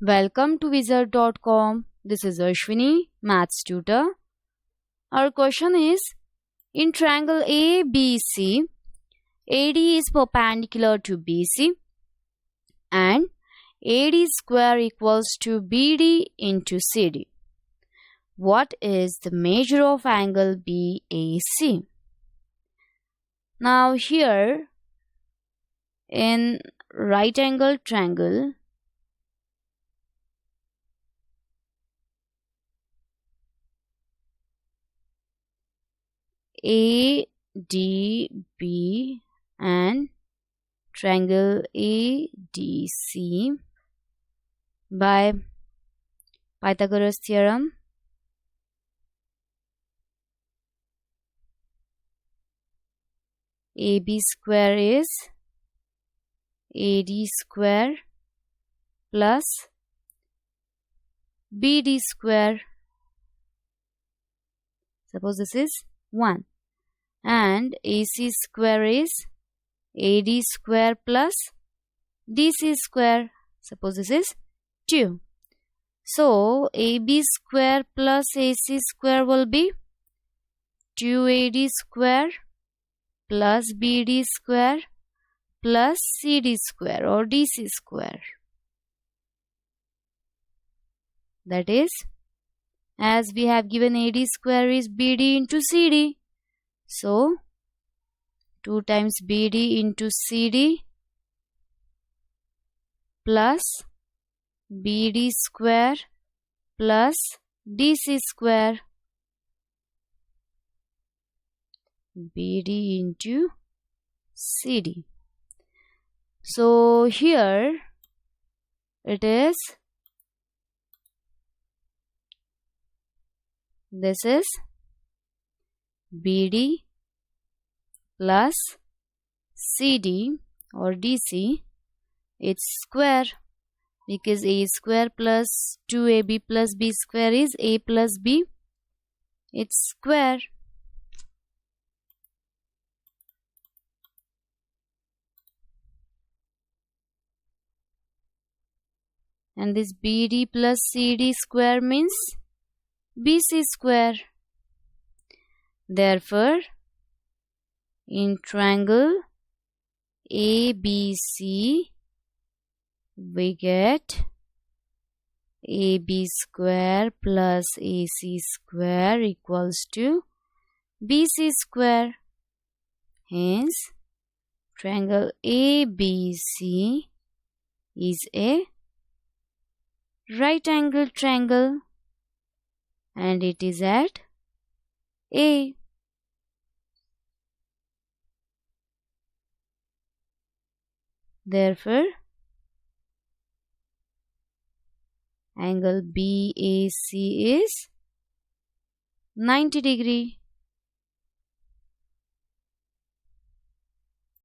Welcome to Wizard.com. This is Ashwini, Maths tutor. Our question is, in triangle ABC, AD is perpendicular to BC and AD square equals to BD into CD. What is the measure of angle BAC? Now here, in right angle triangle, ADB and triangle ADC by Pythagoras theorem, AB square is AD square plus BD square. Suppose this is 1. And AC square is AD square plus DC square. Suppose this is 2. So AB square plus AC square will be 2AD square plus BD square plus CD square or DC square. That is, as we have given AD square is BD into CD. So 2 times BD into CD plus BD square plus DC square. BD into CD. So here it is, this is BD plus CD or DC, its square, because A square plus 2AB plus B square is A plus B, its square. And this BD plus CD square means BC square. Therefore, in triangle ABC, we get AB square plus AC square equals to BC square. Hence, triangle ABC is a right angle triangle and it is at A. Therefore, angle BAC is 90 degree.